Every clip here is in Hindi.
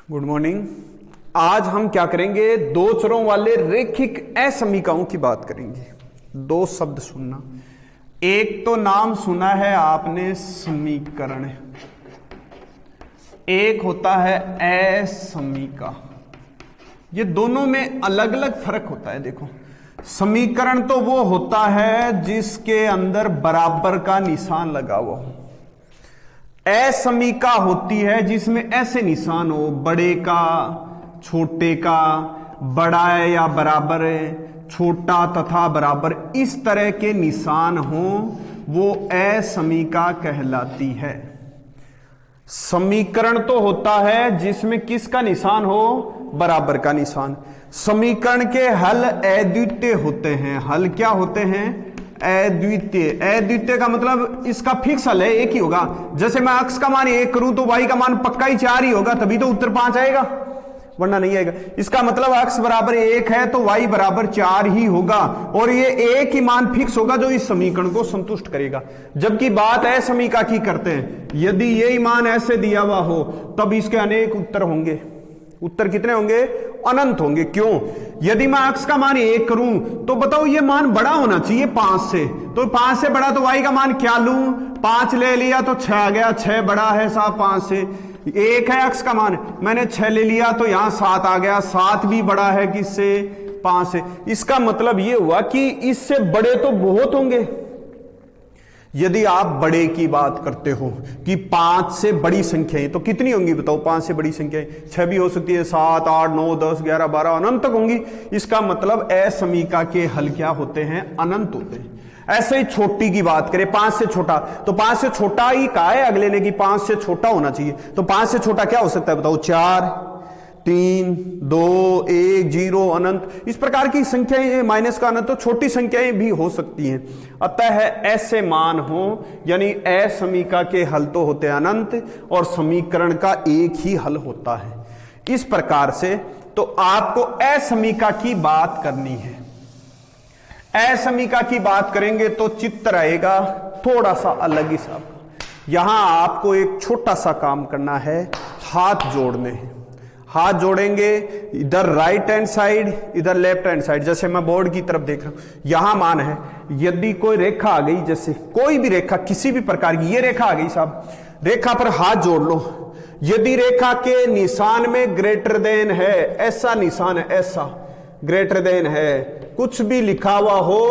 Good morning. आज हम क्या करेंगे, दो चरों वाले रैखिक असमीकाओं की बात करेंगे। दो शब्द सुनना, एक तो नाम सुना है आपने समीकरण, एक होता है असमीका। ये दोनों में अलग अलग फर्क होता है। देखो, समीकरण तो वो होता है जिसके अंदर बराबर का निशान लगा हुआ हो। असमीका होती है जिसमें ऐसे निशान हो, बड़े का, छोटे का, बड़ा है या बराबर है, छोटा तथा बराबर, इस तरह के निशान हो, वो असमीका कहलाती है। समीकरण तो होता है जिसमें किसका निशान हो, बराबर का निशान। समीकरण के हल अद्वितीय होते हैं। हल क्या होते हैं, अद्वितीय। अद्वितीय का मतलब इसका फिक्स हल है, एक ही होगा। जैसे मैं x का मान 1 करूं तो y का मान पक्का ही 4 ही होगा, तभी तो उत्तर 5 आएगा, वरना नहीं आएगा। इसका मतलब x बराबर 1 है तो y बराबर 4 ही होगा, और ये एक ही मान फिक्स होगा जो इस समीकरण को संतुष्ट करेगा। जबकि बात असमीका की करते हैं, यदि यही मान ऐसे दिया हुआ हो तब इसके अनेक उत्तर होंगे। उत्तर कितने होंगे, अनंत होंगे। क्यों? यदि मैं x का मान 1 करूं तो बताओ ये मान बड़ा होना चाहिए 5 से, तो 5 से बड़ा तो y का मान क्या लूं, 5 ले लिया तो 6 आ गया, 6 बड़ा है साहब 5 से। 1 है x का मान, मैंने 6 ले लिया तो यहां 7 आ गया, 7 भी बड़ा है किससे, 5 से। इसका मतलब ये हुआ कि इससे बड़े तो बहुत होंगे। यदि आप बड़े की बात करते हो कि 5 से बड़ी संख्याएं, तो कितनी होंगी बताओ, 5 से बड़ी संख्याएं 6 भी हो सकती है, 7, 8, 9, 10, 11, 12 अनंत तक होंगी। इसका मतलब असमीका के हल क्या होते हैं, अनंत होते हैं। ऐसे ही छोटी की बात करें, 5 से छोटा, तो 5 से छोटा ही कहा है अगले ने कि 5 से छोटा होना चाहिए, तो 5 से छोटा क्या हो सकता है बताओ, 4, 3, 2, 1, 0 अनंत। इस प्रकार की संख्याएं, माइनस का अनंत, तो छोटी संख्याएं भी हो सकती हैं। अतः ऐसे मान हो, यानी असमीका के हल तो होते हैं अनंत, और समीकरण का एक ही हल होता है। इस प्रकार से तो आपको असमीका की बात करनी है। असमीका की बात करेंगे तो चित्र आएगा थोड़ा सा अलग ही सा। यहां आपको एक छोटा सा काम करना है, हाथ जोड़ने हैं। हाथ जोड़ेंगे, इधर राइट हैंड साइड, इधर लेफ्ट हैंड साइड। जैसे मैं बोर्ड की तरफ देख रहा हूं, यहां मान है, यदि कोई रेखा आ गई, जैसे कोई भी रेखा किसी भी प्रकार की, ये रेखा आ गई साहब, रेखा पर हाथ जोड़ लो। यदि रेखा के निशान में ग्रेटर देन है, ऐसा निशान है, ऐसा ग्रेटर देन है, कुछ भी लिखा हुआ हो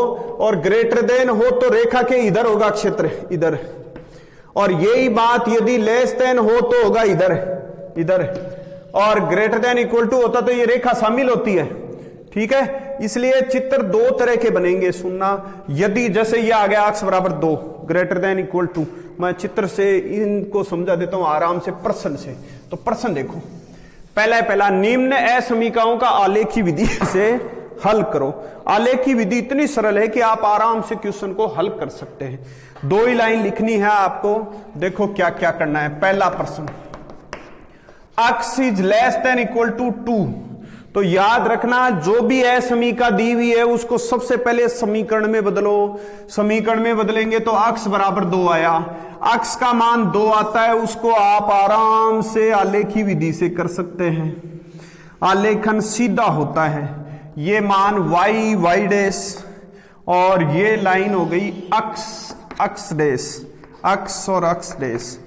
और ग्रेटर देन हो तो रेखा के इधर होगा क्षेत्र, इधर। और यही बात यदि लेस देन हो तो होगा इधर, इधर। और ग्रेटर देन इक्वल टू होता तो ये रेखा शामिल होती है, ठीक है। इसलिए चित्र दो तरह के बनेंगे, सुनना। यदि जैसे ये आ गया x बराबर 2, ग्रेटर देन इक्वल टू, मैं चित्र से इनको समझा देता हूं आराम से, प्रश्न से। तो प्रश्न देखो, पहला निम्न असमीकाओं का आलेखी विधि से हल करो। आलेखी विधि इतनी सरल है कि आप आराम से क्वेश्चन को हल कर सकते हैं। 2 ही लाइन लिखनी है आपको। देखो क्या क्या करना है। पहला प्रश्न, x is less than equal to 2, तो याद रखना जो भी असमीका दी हुई है उसको सबसे पहले समीकरण में बदलो। समीकरण में बदलेंगे तो x बराबर 2 आया, x का मान 2 आता है, उसको आप आराम से आलेखी विधि से कर सकते हैं। आलेखन सीधा होता है, ये मान y डैश, और ये लाइन हो गई x डैश, x और x डैश।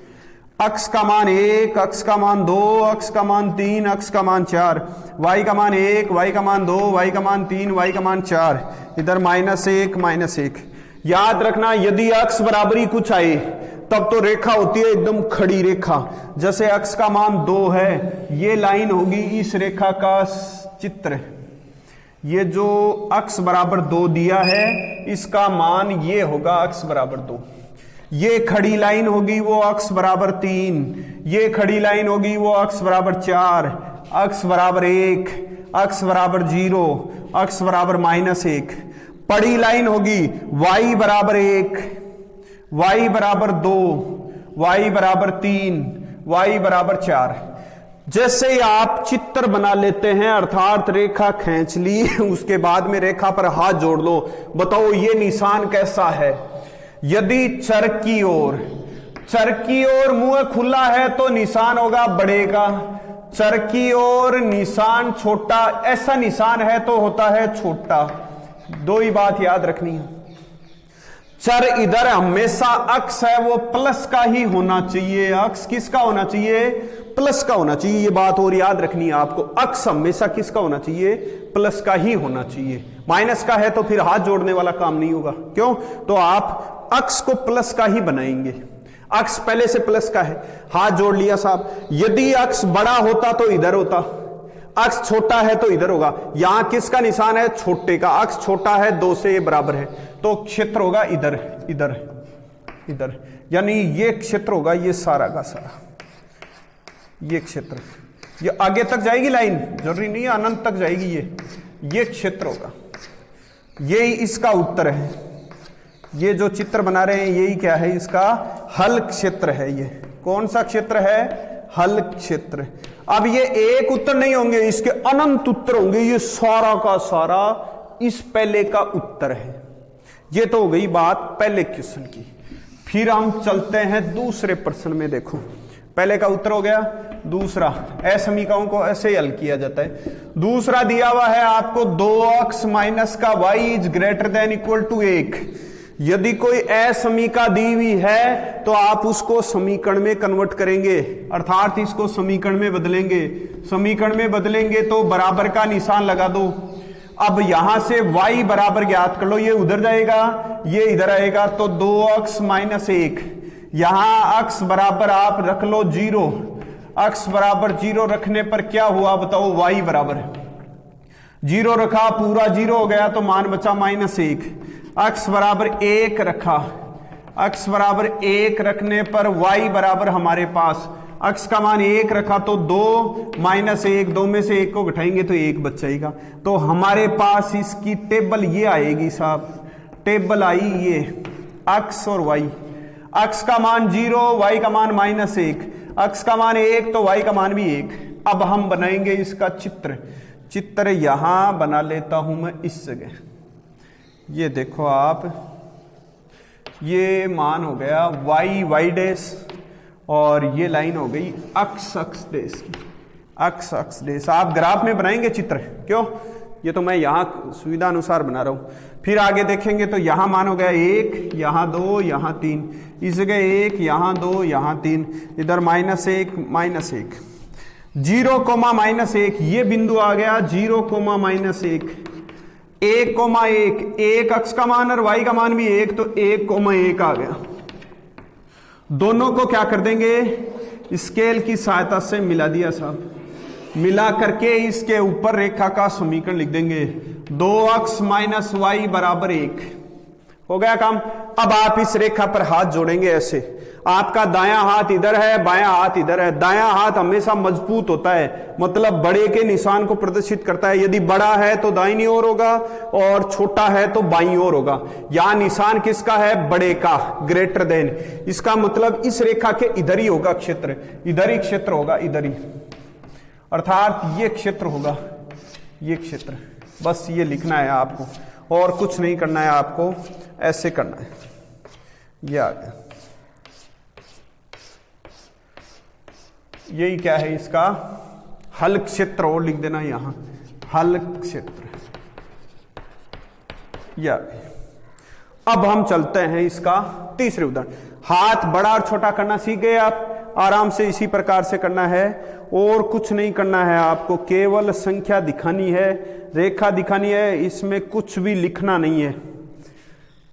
x का मान 1, x का मान 2, x का मान 3, x का मान 4, y का मान 1, y का मान 2, y का मान 3, y का मान 4, इधर -1, -1। याद रखना यदि x बराबर ही कुछ आए तब तो रेखा होती है एकदम खड़ी रेखा। जैसे x का मान 2 है, ये लाइन होगी इस रेखा का चित्र। ये जो x बराबर 2 दिया है, इसका मान ये होगा x बराबर 2। ये खड़ी लाइन होगी वो x बराबर 3, ये खड़ी लाइन होगी वो x बराबर 4, x बराबर 1, x बराबर 0, x बराबर -1। पड़ी लाइन होगी y बराबर 1, y बराबर 2, y बराबर 3, y बराबर 4। जैसे ही आप चित्र बना लेते हैं, अर्थात रेखा खींच ली, उसके बाद में रेखा पर हाथ जोड़ लो। बताओ ये निशान कैसा है। यदि चर की ओर मुंह खुला है तो निशान होगा बड़े का, चर की ओर निशान छोटा, ऐसा निशान है तो होता है छोटा। दो ही बात याद रखनी है, चर इधर हमेशा अक्स है वो प्लस का ही होना चाहिए। अक्स किसका होना चाहिए? प्लस का होना चाहिए। ये बात और याद रखनी है आपको, अक्स हमेशा किसका होना चाहिए? प्लस का ही होना चाहिए। माइनस का है तो फिर हाथ जोड़ने वाला काम नहीं होगा। क्यों? तो आप अक्स को प्लस का ही बनाएंगे। अक्स पहले से प्लस का है, हाथ जोड़ लिया साहब। यदि अक्स बड़ा होता तो इधर होता, अक्स छोटा है तो इधर होगा। यहां किसका निशान है? छोटे का। अक्स छोटा है, 2 से ये बराबर है, तो क्षेत्र होगा इधर इधर इधर, यानी ये क्षेत्र होगा, ये सारा का सारा ये क्षेत्र। ये आगे तक जाएगी लाइन, जरूरी नहीं है अनंत तक जाएगी। ये क्षेत्र होगा, यही इसका उत्तर है। ये जो चित्र बना रहे हैं यही क्या है? इसका हल क्षेत्र है। ये कौन सा क्षेत्र है? हल क्षेत्र। अब ये एक उत्तर नहीं होंगे, इसके अनंत उत्तर होंगे। ये सारा का सारा इस पहले का उत्तर है। ये तो हो गई बात पहले क्वेश्चन की। फिर हम चलते हैं दूसरे प्रश्न में। देखो, पहले का उत्तर हो गया, दूसरा असमीकरणों को ऐसे हल किया जाता है। दूसरा दिया हुआ है आपको 2x माइनस का y is greater than equal to 1। यदि कोई असमीका दी हुई है तो आप उसको समीकरण में कन्वर्ट करेंगे, अर्थात इसको समीकरण में बदलेंगे। समीकरण में बदलेंगे तो बराबर का निशान लगा दो। अब यहां से y बराबर ज्ञात कर लो, ये उधर जाएगा, ये इधर आएगा, तो 2x माइनस 1। यहां x बराबर आप रख लो 0। x बराबर 0 रखने पर क्या हुआ बताओ? y बराबर 0 रखा, पूरा 0 हो गया तो मान बचा -1। x बराबर 1 रखा, x बराबर 1 रखने पर y बराबर हमारे पास x का मान 1 रखा तो 2 माइनस 1, 2 में से 1 को घटाएंगे तो 1 बच जाएगा। तो हमारे पास इसकी टेबल ये आएगी साहब। टेबल आई ये x और y। x का मान 0, y का मान -1, x का मान 1 तो y का मान भी 1। अब हम बनाएंगे इसका चित्र। चित्र यहां बना लेता हूं मैं इस जगह। ये देखो आप, ये मान हो गया y डैश और ये लाइन हो गई x डैश की। x डैश आप ग्राफ में बनाएंगे चित्र। क्यों? ये तो मैं यहां सुविधा अनुसार बना रहा हूं। फिर आगे देखेंगे तो यहां मान हो गया 1, यहां 2, यहां 3, इस जगह 1, यहां 2, यहां 3, इधर -1 -1, 0, -1, ये बिंदु आ गया 0, -1, 1, 1 x का मान और y का मान भी 1, तो 1, 1 आ गया। दोनों को क्या कर देंगे? स्केल की सहायता से मिला दिया साहब। मिला करके इसके ऊपर रेखा का समीकरण लिख देंगे। 2x माइनस y बराबर 1 हो गया काम। अब आप इस रेखा पर हाथ जोड़ेंगे ऐसे। आपका दायां हाथ इधर है, बायां हाथ इधर है। दायां हाथ हमेशा मजबूत होता है, मतलब बड़े के निशान को प्रदर्शित करता है। यदि बड़ा है तो दाहिनी ओर होगा और छोटा है तो बाईं ओर होगा। यहां निशान किसका है? बड़े का, ग्रेटर देन। इसका मतलब इस रेखा के इधर ही होगा क्षेत्र, इधर ही क्षेत्र होगा, इधर ही, अर्थात ये क्षेत्र होगा, ये क्षेत्र। बस ये लिखना है आपको और कुछ नहीं करना है आपको, ऐसे करना है। ये आ गया। यही क्या है? इसका हल क्षेत्र, और लिख देना यहां हल क्षेत्र। या अब हम चलते हैं इसका तीसरे उदाहरण। हाथ बड़ा और छोटा करना सीख गए आप, आराम से इसी प्रकार से करना है और कुछ नहीं करना है आपको, केवल संख्या दिखानी है, रेखा दिखानी है, इसमें कुछ भी लिखना नहीं है।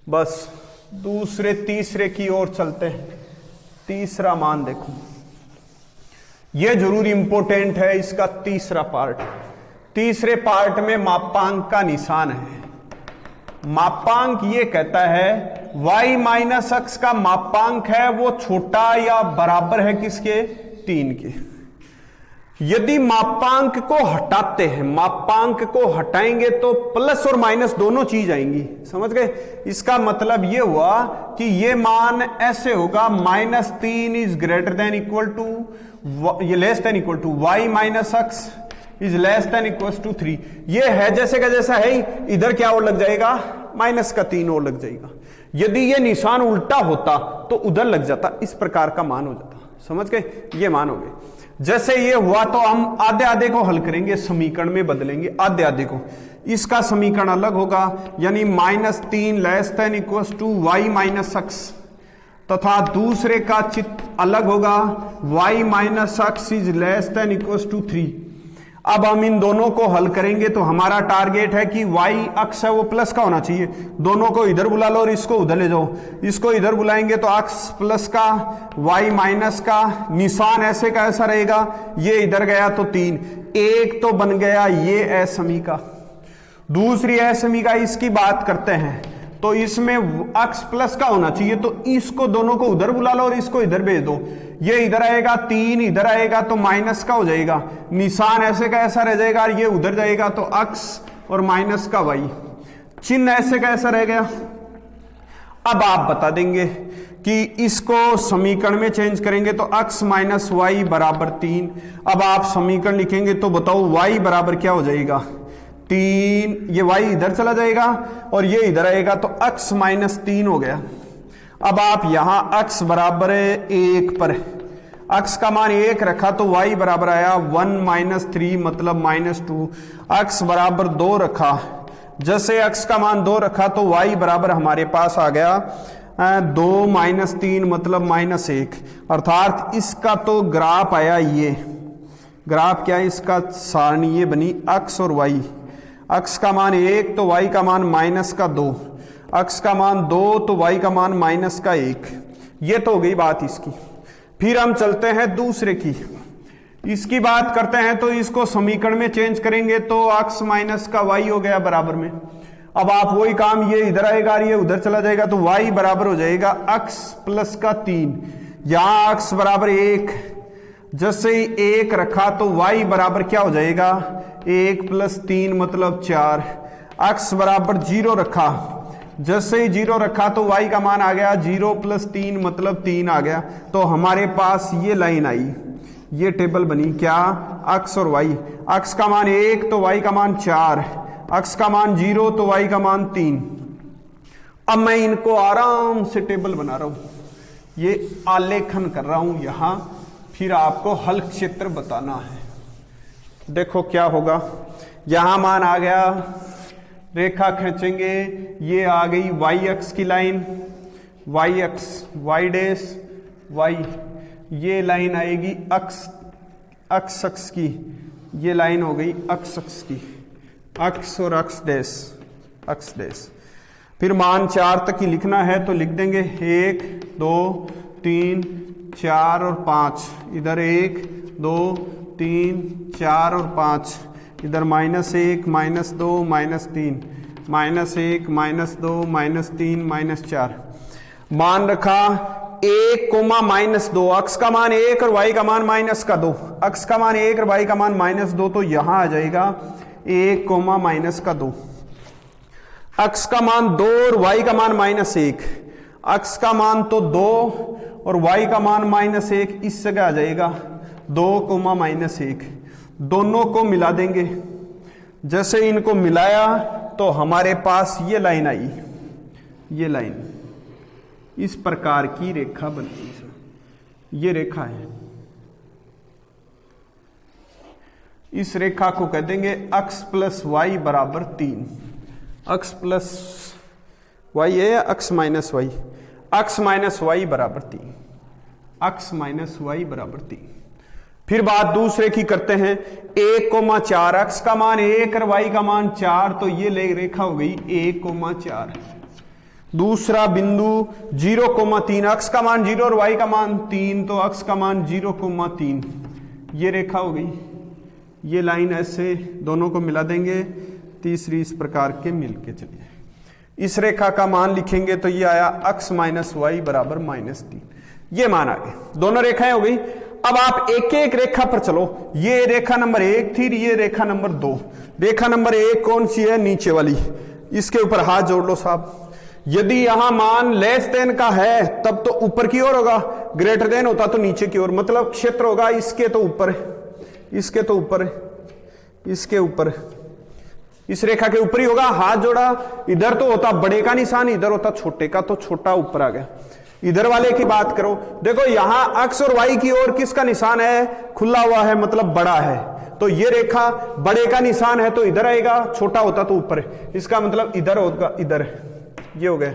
बस दूसरे तीसरे की ओर चलते हैं। तीसरा मान देखो, यह जरूर इंपॉर्टेंट है इसका तीसरा पार्ट। तीसरे पार्ट में मापांक का निशान है। मापांक ये कहता है y माइनस x का मापांक है वो छोटा या बराबर है किसके? 3 के। यदि मापांक को हटाते हैं, मापांक को हटाएंगे तो प्लस और माइनस दोनों चीज आएंगी, समझ गए? इसका मतलब यह हुआ कि यह मान ऐसे होगा -3 is greater than equal to, ये less than equal to y minus x is less than equal to 3। ये है जैसे का जैसा है, इधर क्या और लग जाएगा? माइनस का 3 और लग जाएगा। यदि ये निशान उल्टा होता तो उधर लग जाता, इस प्रकार का मान हो जाता, समझ गए? ये मान हो गए। जैसे ये हुआ तो हम आधे आधे को हल करेंगे, समीकरण में बदलेंगे आधे आधे को। इसका समीकरण अलग होगा, यानी -3 <= y - x, तथा दूसरे का चित्र अलग होगा, y - x <= 3। अब हम इन दोनों को हल करेंगे तो हमारा टारगेट है कि y अक्ष है वो प्लस का होना चाहिए। दोनों को इधर बुला लो और इसको उधर ले जाओ। इसको इधर बुलाएंगे तो x प्लस का, y माइनस का, निशान ऐसे का ऐसा रहेगा। ये इधर गया तो 3, एक तो बन गया ये असमीका। दूसरी असमीका इसकी बात करते हैं तो इसमें x प्लस का होना चाहिए, तो इसको दोनों को उधर बुला लो और इसको इधर भेज दो। ये इधर आएगा 3, इधर आएगा तो माइनस का हो जाएगा, निशान ऐसे का ऐसा रह जाएगा। ये उधर जाएगा तो x और माइनस का y, चिन्ह ऐसे का ऐसा रह गया। अब आप बता देंगे कि इसको समीकरण में चेंज करेंगे तो x - y = 3। अब आप समीकरण लिखेंगे तो बताओ y बराबर क्या हो जाएगा, 3। ये y इधर चला जाएगा और ये इधर आएगा तो x - 3 हो गया। अब आप यहां x बराबर 1 पर x का मान 1 रखा तो y बराबर आया 1 - 3 मतलब -2। x बराबर 2 रखा, जैसे x का मान 2 रखा तो y बराबर हमारे पास आ गया 2 - 3 मतलब -1। अर्थात इसका तो ग्राफ आया, ये ग्राफ क्या है, इसका सारणी ये बनी x और y। x का मान 1 तो y का मान -2, x का मान 2 तो y का मान -1। ये तो हो गई बात इसकी। फिर हम चलते हैं दूसरे की, इसकी बात करते हैं तो इसको समीकरण में चेंज करेंगे तो x माइनस का y हो गया बराबर में। अब आप वही काम, ये इधर आएगा ये उधर चला जाएगा तो y बराबर हो जाएगा x प्लस का 3। यहां x बराबर 1, जैसे ही 1 रखा तो y बराबर क्या हो जाएगा, 1 + 3 मतलब 4। x बराबर 0 रखा, जैसे ही 0 रखा तो y का मान आ गया 0 + 3 मतलब 3 आ गया। तो हमारे पास ये लाइन आई, ये टेबल बनी क्या, x और y। x का मान 1 तो y का मान 4, x का मान 0 तो y का मान 3। अब मैं इनको आराम से टेबल बना रहा हूं, ये आलेखन कर रहा हूं यहां, फिर आपको हल क्षेत्र बताना है। देखो क्या होगा, यहां मान आ गया, रेखा खींचेंगे, ये आ गई y अक्ष की लाइन, y अक्ष y डैश y, ये लाइन आएगी x अक्ष की, ये लाइन हो गई x अक्ष की, x और x डैश। फिर मान 4 तक ही लिखना है तो लिख देंगे 1 2 3 4 और 5, इधर 1 2 3 4 और 5, इधर -1 -2 -3 -1 -2 -3 -4। मान रखा 1, -2, x का मान 1 और y का मान -2, x का मान 1 और y का मान -2, तो यहां आ जाएगा 1, -2। x का मान 2 और y का मान -1, x का मान तो 2 और y का मान -1, इस जगह आ जाएगा 2, -1। दोनों को मिला देंगे, जैसे इनको मिलाया तो हमारे पास ये लाइन आई, ये लाइन इस प्रकार की रेखा बनती है, ये रेखा है। इस रेखा को कह देंगे x + y = 3। x + y है या x - y, x - y = 3, x - y = 3। फिर बात दूसरे की करते हैं, 1, 4, x का मान 1 और y का मान 4, तो ये रेखा हो गई 1, 4। दूसरा बिंदु 0, 3, x का मान 0 और y का मान 3, तो x का मान 0, 3, ये रेखा हो गई। ये लाइन ऐसे दोनों को मिला देंगे, तीसरी इस प्रकार के मिलके चलिए। इस रेखा का मान लिखेंगे तो ये आया x - y = -3। ये मान आ गए, दोनों रेखाएं हो गई। अब आप एक एक रेखा पर चलो, ये रेखा नंबर 1 थी, ये रेखा नंबर 2। रेखा नंबर 1 कौन सी है, नीचे वाली, इसके ऊपर हाथ जोड़ लो साहब। यदि यहां मान <> का है तब तो ऊपर की ओर होगा, <> होता तो नीचे की ओर, मतलब क्षेत्र होगा इसके तो ऊपर, इसके तो ऊपर, इसके ऊपर, इस रेखा के ऊपर ही होगा। हाथ जोड़ा, इधर तो होता बड़े का निशान, इधर होता छोटे का, तो छोटा ऊपर आ गया। इधर वाले की बात करो, देखो यहां x और y की ओर किसका निशान है, खुला हुआ है, मतलब बड़ा है, तो ये रेखा बड़े का निशान है तो इधर आएगा, छोटा होता तो ऊपर है, इसका मतलब इधर होगा, इधर ये हो गया।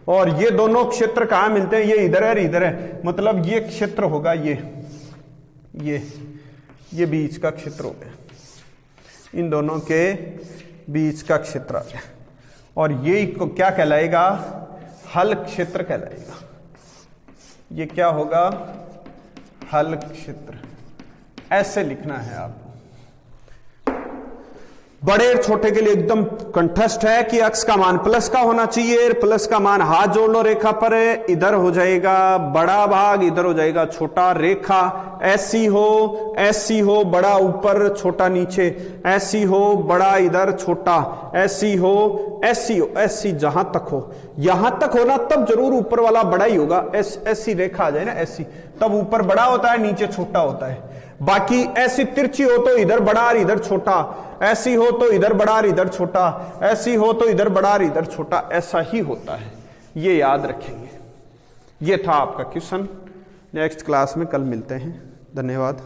और ये दोनों क्षेत्र कहां मिलते हैं, ये इधर है और इधर है, मतलब ये क्षेत्र होगा ये बीच का क्षेत्र हो गया, इन दोनों के बीच का क्षेत्र आ गया, और ये को क्या कहलाएगा, हल क्षेत्र कहलाएगा। ये क्या होगा, हल क्षेत्र, ऐसे लिखना है आपको। बड़े और छोटे के लिए एकदम कंठस्थ है कि x का मान प्लस का होना चाहिए, प्लस का मान हाथ जोड़ लो रेखा पर, इधर हो जाएगा बड़ा भाग, इधर हो जाएगा छोटा, रेखा ऐसी हो बड़ा ऊपर छोटा नीचे, ऐसी हो बड़ा इधर छोटा, ऐसी हो ऐसी जहां तक हो, यहां तक होना तब जरूर ऊपर वाला बड़ा ही होगा, ऐसी रेखा आ जाए ना ऐसी, तब ऊपर बड़ा होता है नीचे छोटा होता है। बाकी ऐसी तिरछी हो तो इधर बड़ा और इधर छोटा, ऐसी हो तो इधर बड़ा और इधर छोटा, ऐसी हो तो इधर बड़ा और इधर छोटा, ऐसा ही होता है, ये याद रखेंगे। ये था आपका क्वेश्चन। नेक्स्ट क्लास में कल मिलते हैं, धन्यवाद।